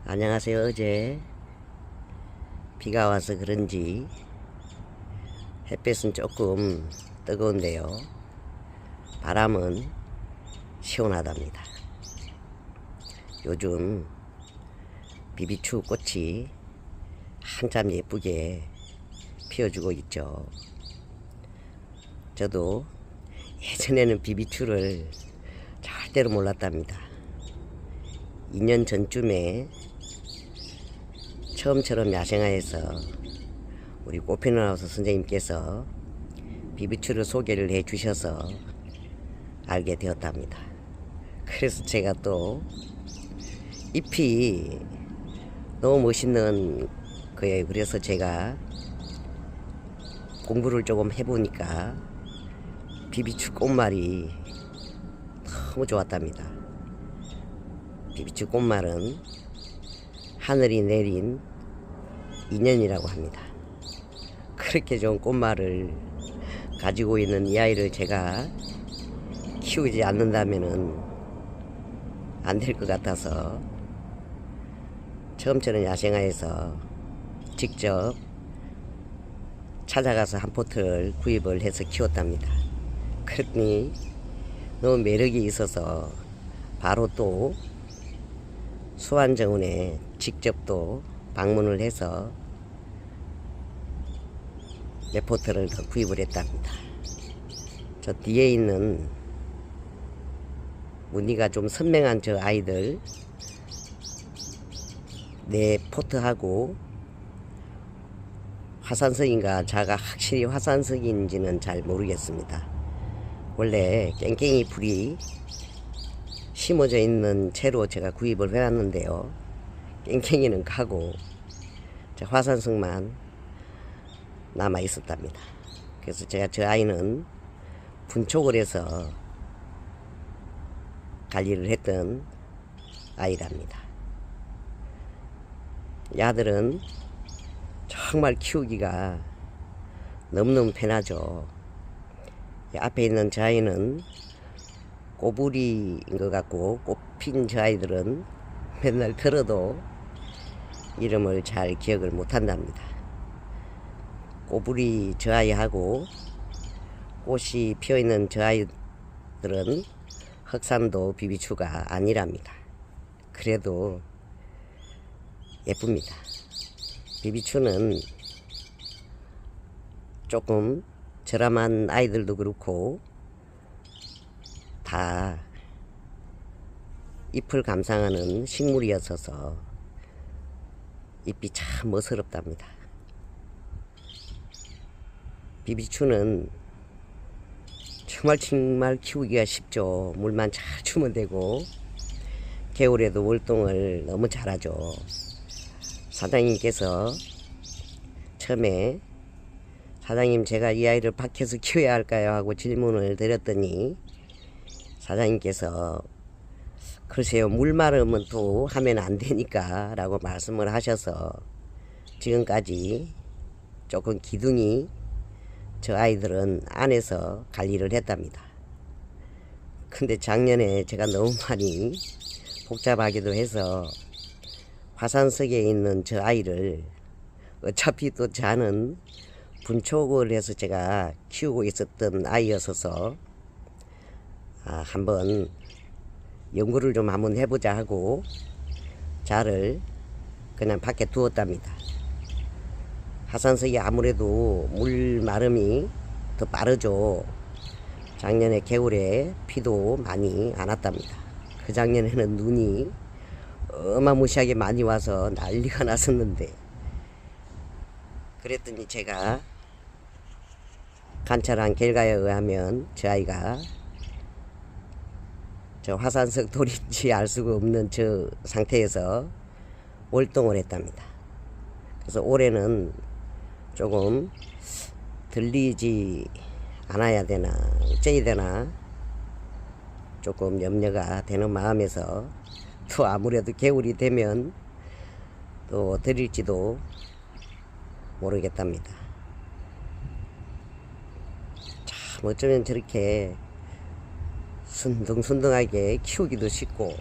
안녕하세요. 어제 비가 와서 그런지 햇볕은 조금 뜨거운데요. 바람은 시원하답니다. 요즘 비비추 꽃이 한참 예쁘게 피어주고 있죠. 저도 예전에는 비비추를 절대로 몰랐답니다. 2년 전쯤에 처음처럼 야생화에서 우리 꽃피너하우스 선생님께서 비비추를 소개를 해 주셔서 알게 되었답니다. 그래서 제가 또 잎이 너무 멋있는 거예요. 그래서 제가 공부를 조금 해보니까 비비추 꽃말이 너무 좋았답니다. 비비추 꽃말은 하늘이 내린 인연이라고 합니다. 그렇게 좋은 꽃말을 가지고 있는 이 아이를 제가 키우지 않는다면은 안 될 것 같아서 처음처럼 야생화에서 직접 찾아가서 한 포트를 구입을 해서 키웠답니다. 그랬더니 너무 매력이 있어서 바로 또 수완정원에 직접 또 방문을 해서 몇 포트를 더 구입을 했답니다. 저 뒤에 있는 무늬가 좀 선명한 저 아이들 네 포트하고 화산석인가 자가 확실히 화산석인지는 잘 모르겠습니다. 원래 깽깽이 풀이 심어져 있는 채로 제가 구입을 해놨는데요. 깽깽이는 가고 화산석만 남아 있었답니다. 그래서 제가 저 아이는 분촉을 해서 관리를 했던 아이랍니다. 야들은 정말 키우기가 너무너무 편하죠. 앞에 있는 저 아이는 꼬부리인 것 같고, 꽃핀 저 아이들은 맨날 들어도 이름을 잘 기억을 못한답니다. 꼬부리 저 아이하고 꽃이 피어있는 저 아이들은 흑산도 비비추가 아니랍니다. 그래도 예쁩니다. 비비추는 조금 저렴한 아이들도 그렇고 다 잎을 감상하는 식물이었어서 잎이 참 멋스럽답니다. 비비추는 정말 키우기가 쉽죠. 물만 잘 주면 되고 겨울에도 월동을 너무 잘하죠. 사장님께서 처음에 사장님 제가 이 아이를 밖에서 키워야 할까요? 하고 질문을 드렸더니 사장님께서 글쎄요 물 마르면 또 하면 안 되니까 라고 말씀을 하셔서 지금까지 조금 기둥이 저 아이들은 안에서 관리를 했답니다. 근데 작년에 제가 너무 많이 복잡하기도 해서 화산석에 있는 저 아이를 어차피 또 저는 분촉을 해서 제가 키우고 있었던 아이였어서 한번 연구를 좀 한번 해보자 하고 자를 그냥 밖에 두었답니다. 화산석이 아무래도 물 마름이 더 빠르죠. 작년에 겨울에 비도 많이 안 왔답니다. 그 작년에는 눈이 어마무시하게 많이 와서 난리가 났었는데 그랬더니 제가 관찰한 결과에 의하면 저 아이가 저 화산석 돌인지 알 수가 없는 저 상태에서 월동을 했답니다. 그래서 올해는 조금 들리지 않아야 되나 어째야 되나 조금 염려가 되는 마음에서 또 아무래도 겨울이 되면 또 들릴지도 모르겠답니다. 참 어쩌면 저렇게 순둥순둥하게 키우기도 쉽고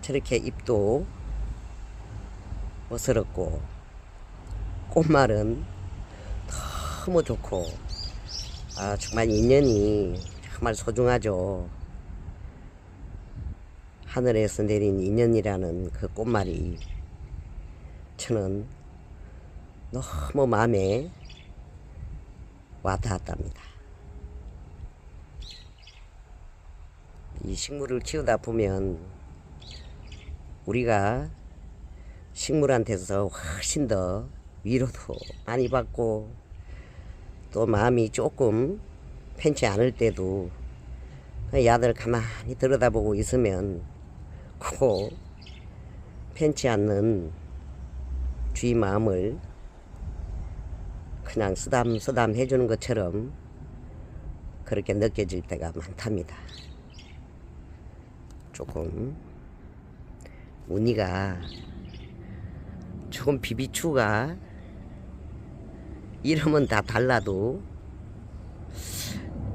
저렇게 잎도 멋스럽고 꽃말은 너무 좋고 정말 인연이 정말 소중하죠. 하늘에서 내린 인연이라는 그 꽃말이 저는 너무 마음에 와닿았답니다. 이 식물을 키우다 보면 우리가 식물한테서 훨씬 더 위로도 많이 받고 또 마음이 조금 편치 않을 때도 이 아들 가만히 들여다보고 있으면 꼭 편치 않는 주위 마음을 그냥 쓰담쓰담 해주는 것처럼 그렇게 느껴질 때가 많답니다. 조금 무늬가 조금 비비추가 이름은 다 달라도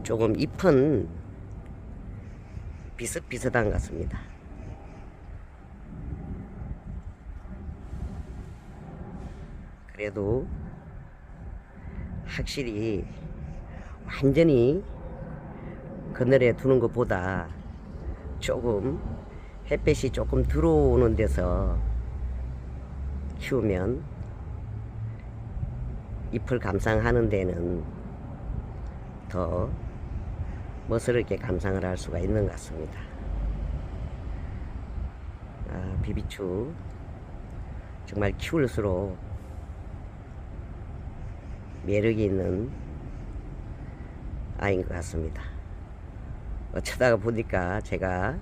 조금 잎은 비슷비슷한 것 같습니다. 그래도 확실히 완전히 그늘에 두는 것보다 조금 햇빛이 조금 들어오는 데서 키우면 잎을 감상하는 데는 더 멋스럽게 감상을 할 수가 있는 것 같습니다. 비비추 정말 키울수록 매력이 있는 아이인 것 같습니다. 어쩌다가 보니까 제가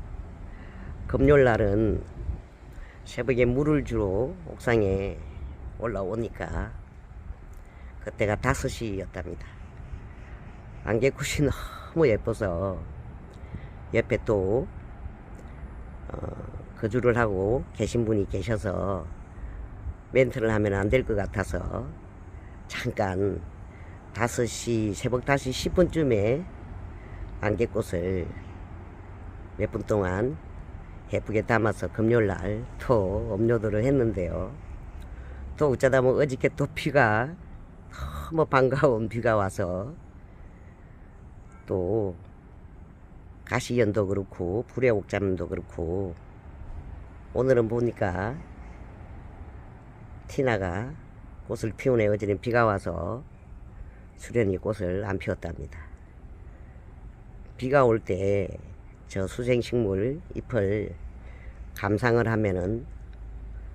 금요일날은 새벽에 물을 주러 옥상에 올라오니까 그때가 5시였답니다. 안개꽃이 너무 예뻐서 옆에 또 거주를 하고 계신 분이 계셔서 멘트를 하면 안 될 것 같아서 잠깐 5시, 새벽 5시 10분쯤에 안개꽃을 몇 분 동안 예쁘게 담아서 금요일날 또 업로드를 했는데요. 또 어쩌다 뭐 어저께 또 비가 너무 반가운 비가 와서 또 가시연도 그렇고 불의옥잠도 그렇고 오늘은 보니까 티나가 꽃을 피우네. 어제는 비가 와서 수련이 꽃을 안 피웠답니다. 비가 올 때 저 수생식물 잎을 감상을 하면은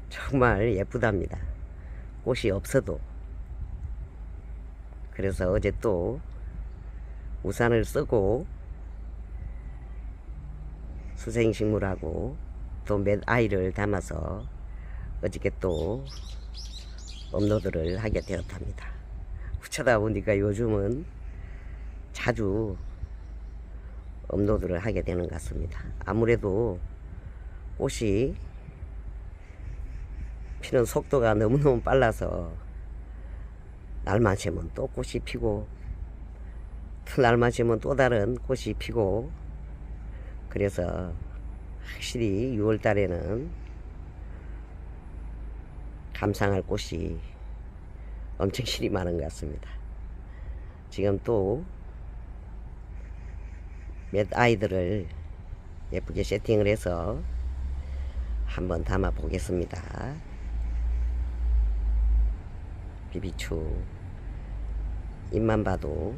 정말 예쁘답니다. 꽃이 없어도. 그래서 어제 또 우산을 쓰고 수생식물하고 또 몇 아이를 담아서 어저께 또 업로드를 하게 되었답니다. 어쩌다 보니까 요즘은 자주 업로드를 하게 되는 것 같습니다. 아무래도 꽃이 피는 속도가 너무너무 빨라서 날만 새면 또 꽃이 피고 또 날만 새면 또 다른 꽃이 피고 그래서 확실히 6월 달에는 감상할 꽃이 엄청 실이 많은 것 같습니다. 지금 또 몇 아이들을 예쁘게 세팅을 해서 한번 담아 보겠습니다. 비비추 잎만 봐도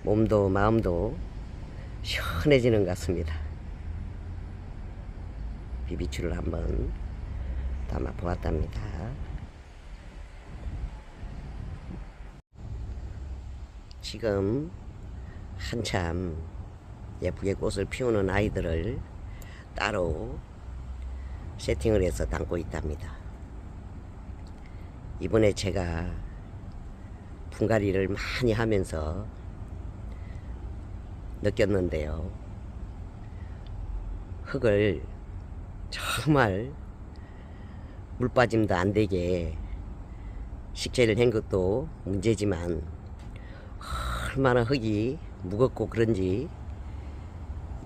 몸도 마음도 시원해지는 것 같습니다. 비비추를 한번 담아 보았답니다. 지금 한참 예쁘게 꽃을 피우는 아이들을 따로 세팅을 해서 담고 있답니다. 이번에 제가 분갈이를 많이 하면서 느꼈는데요. 흙을 정말 물 빠짐도 안 되게 식재를 한 것도 문제지만 얼마나 흙이 무겁고 그런지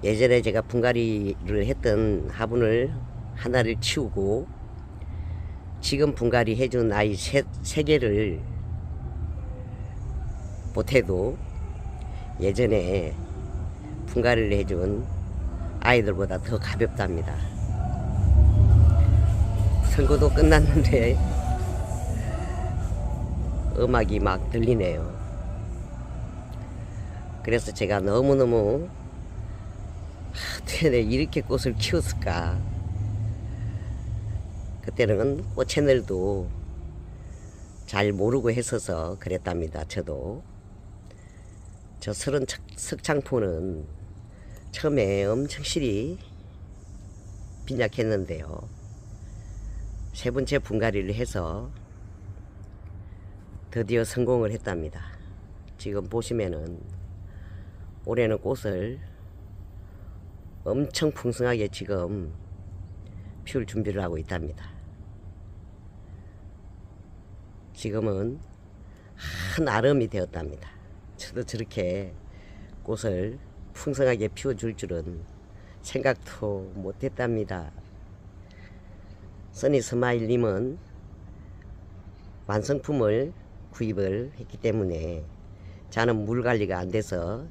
예전에 제가 분갈이를 했던 화분을 하나를 치우고 지금 분갈이 해준 아이 세 개를 못해도 예전에 분갈이를 해준 아이들보다 더 가볍답니다. 선거도 끝났는데 음악이 막 들리네요. 그래서 제가 너무너무 어떻게 내가 이렇게 꽃을 키웠을까. 그때는 꽃 채널도 잘 모르고 했어서 그랬답니다. 저도. 저 서른 석창포는 처음에 엄청 실이 빈약했는데요. 세 번째 분갈이를 해서 드디어 성공을 했답니다. 지금 보시면은 올해는 꽃을 엄청 풍성하게 지금 피울 준비를 하고 있답니다. 지금은 한 아름이 되었답니다. 저도 저렇게 꽃을 풍성하게 피워줄 줄은 생각도 못했답니다. 써니 스마일님은 완성품을 구입을 했기 때문에 저는 물 관리가 안 돼서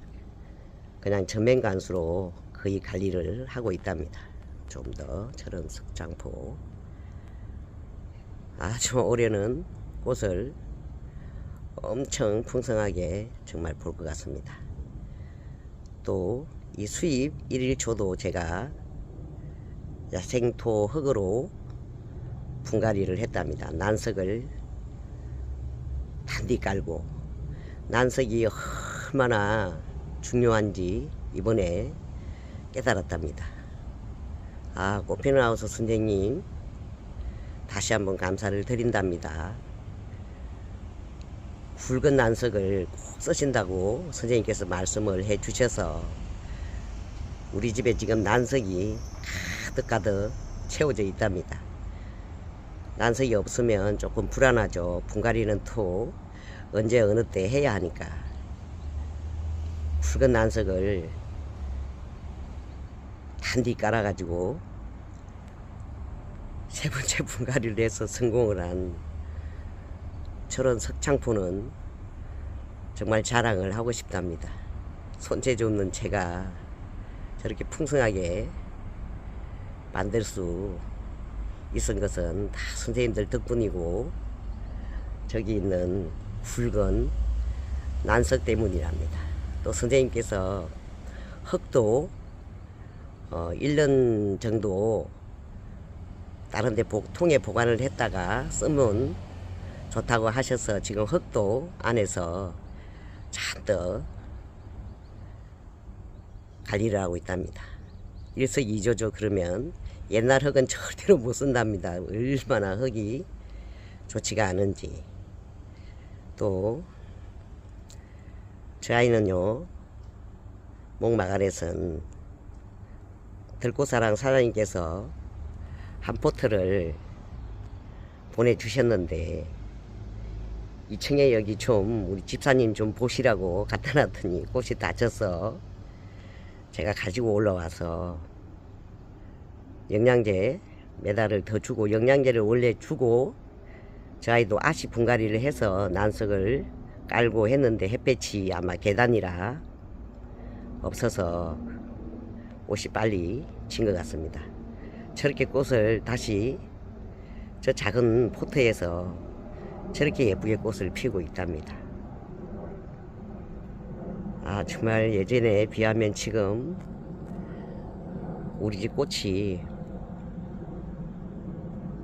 그냥 전면관수로 거의 관리를 하고 있답니다. 좀 더 저런 석장포 아주 올해는 꽃을 엄청 풍성하게 정말 볼 것 같습니다. 또 이 수입 1일초도 제가 야생토 흙으로 분갈이를 했답니다. 난석을 단디 깔고, 난석이 얼마나 중요한지 이번에 깨달았답니다. 아, 꽃피너하우스 선생님 다시 한번 감사를 드린답니다. 굵은 난석을 꼭 쓰신다고 선생님께서 말씀을 해 주셔서 우리 집에 지금 난석이 가득가득 채워져 있답니다. 난석이 없으면 조금 불안하죠. 분갈이는 또 언제 어느 때 해야 하니까. 굵은 난석을 단디 깔아가지고 세 번째 분갈이를 해서 성공을 한 저런 석창포는 정말 자랑을 하고 싶답니다. 손재주 없는 제가 저렇게 풍성하게 만들 수 있은 것은 다 선생님들 덕분이고 저기 있는 굵은 난석 때문이랍니다. 또 선생님께서 흙도 1년 정도 다른 데 통에 보관을 했다가 쓰면 좋다고 하셔서 지금 흙도 안에서 잔뜩 관리를 하고 있답니다. 일석이조죠. 그러면 옛날 흙은 절대로 못 쓴답니다. 얼마나 흙이 좋지가 않은지. 또 저 아이는요, 목마가렛은 들꽃사랑 사장님께서 한 포트를 보내주셨는데 2층에 여기 좀 우리 집사님 좀 보시라고 갖다 놨더니 꽃이 다쳐서 제가 가지고 올라와서 영양제 메달을 더 주고, 영양제를 원래 주고 저 아이도 아시 분갈이를 해서 난석을 깔고 했는데 햇볕이 아마 계단이라 없어서 꽃이 빨리 진 것 같습니다. 저렇게 꽃을 다시 저 작은 포트에서 저렇게 예쁘게 꽃을 피우고 있답니다. 아, 정말 예전에 비하면 지금 우리 집 꽃이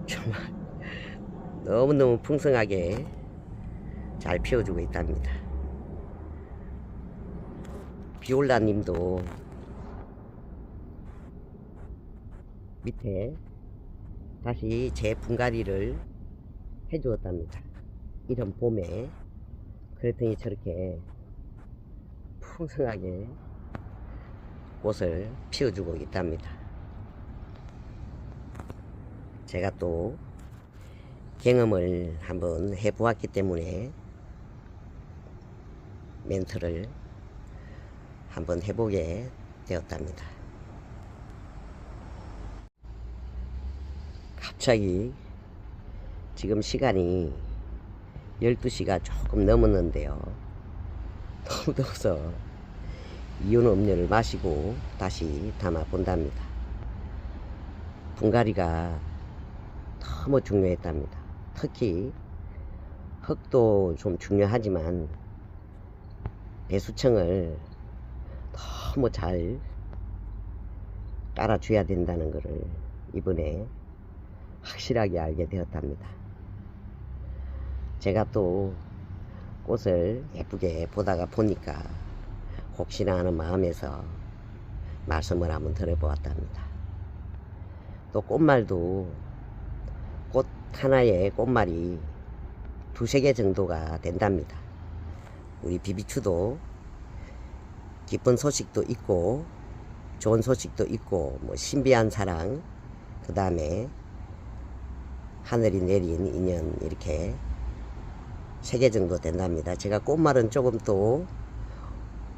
정말 너무너무 풍성하게 잘 피워주고 있답니다. 비올라 님도 밑에 다시 재분갈이를 해주었답니다. 이런 봄에. 그랬더니 저렇게 풍성하게 꽃을 피워주고 있답니다. 제가 또 경험을 한번 해보았기 때문에 멘트를 한번 해보게 되었답니다. 갑자기 지금 시간이 12시가 조금 넘었는데요. 너무 더워서 이온 음료를 마시고 다시 담아 본답니다. 분갈이가 너무 중요했답니다. 특히 흙도 좀 중요하지만 배수청을 너무 잘 깔아줘야 된다는 것을 이번에 확실하게 알게 되었답니다. 제가 또 꽃을 예쁘게 보다가 보니까 혹시나 하는 마음에서 말씀을 한번 드려보았답니다. 또 꽃말도 꽃 하나에 꽃말이 두세 개 정도가 된답니다. 우리 비비추도 기쁜 소식도 있고 좋은 소식도 있고 뭐 신비한 사랑, 그 다음에 하늘이 내린 인연, 이렇게 3개 정도 된답니다. 제가 꽃말은 조금 또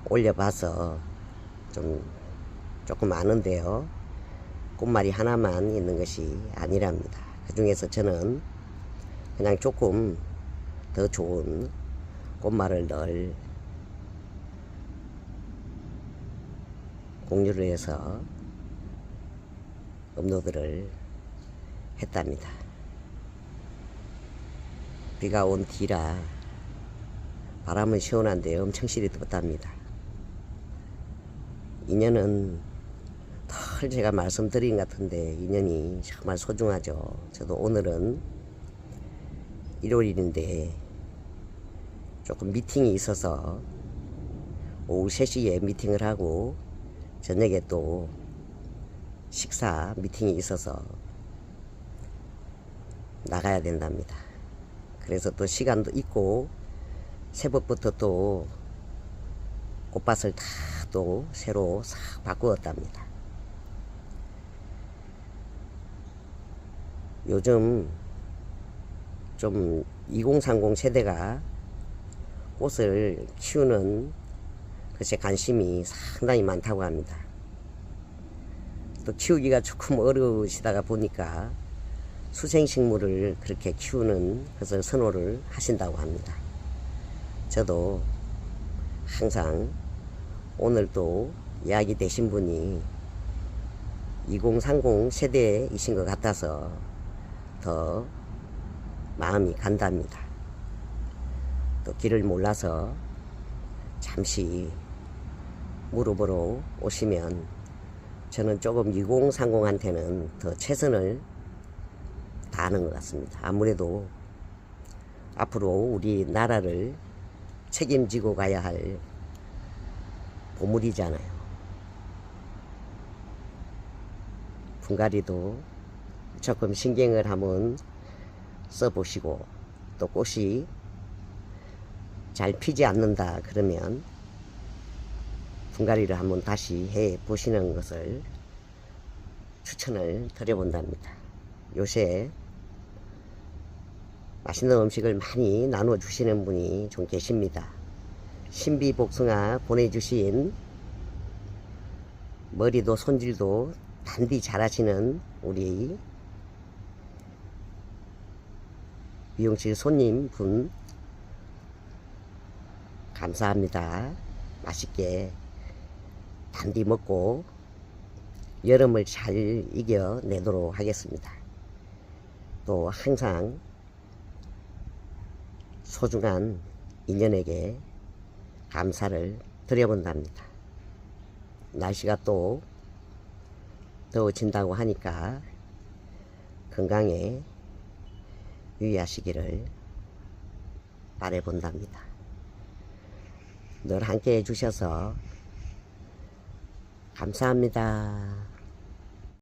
올려봐서 조금 아는데요. 꽃말이 하나만 있는 것이 아니랍니다. 그 중에서 저는 그냥 조금 더 좋은 꽃말을 늘 공유를 해서 업로드를 했답니다. 비가 온 뒤라 바람은 시원한데 엄청 실이 덥답니다. 인연은 덜 제가 말씀드린 것 같은데 인연이 정말 소중하죠. 저도 오늘은 일요일인데 조금 미팅이 있어서 오후 3시에 미팅을 하고 저녁에 또 식사 미팅이 있어서 나가야 된답니다. 그래서 또 시간도 있고 새벽부터 또 꽃밭을 다 또 새로 싹 바꾸었답니다. 요즘 좀 2030 세대가 꽃을 키우는 것에 관심이 상당히 많다고 합니다. 또 키우기가 조금 어려우시다가 보니까 수생식물을 그렇게 키우는 것을 선호를 하신다고 합니다. 저도 항상 오늘 또 이야기 되신 분이 2030 세대이신 것 같아서 더 마음이 간답니다. 또 길을 몰라서 잠시 물어보러 오시면 저는 조금 2030한테는 더 최선을 다하는 것 같습니다. 아무래도 앞으로 우리 나라를 책임지고 가야 할 보물이잖아요. 분갈이도 조금 신경을 한번 써보시고 또 꽃이 잘 피지 않는다 그러면 분갈이를 한번 다시 해 보시는 것을 추천을 드려본답니다. 요새 맛있는 음식을 많이 나눠 주시는 분이 좀 계십니다. 신비복숭아 보내주신 머리도 손질도 단디 잘하시는 우리 미용실 손님 분 감사합니다. 맛있게 단디 먹고 여름을 잘 이겨내도록 하겠습니다. 또 항상 소중한 인연에게 감사를 드려본답니다. 날씨가 또 더워진다고 하니까 건강에 유의하시기를 바라본답니다. 늘 함께 해주셔서 감사합니다.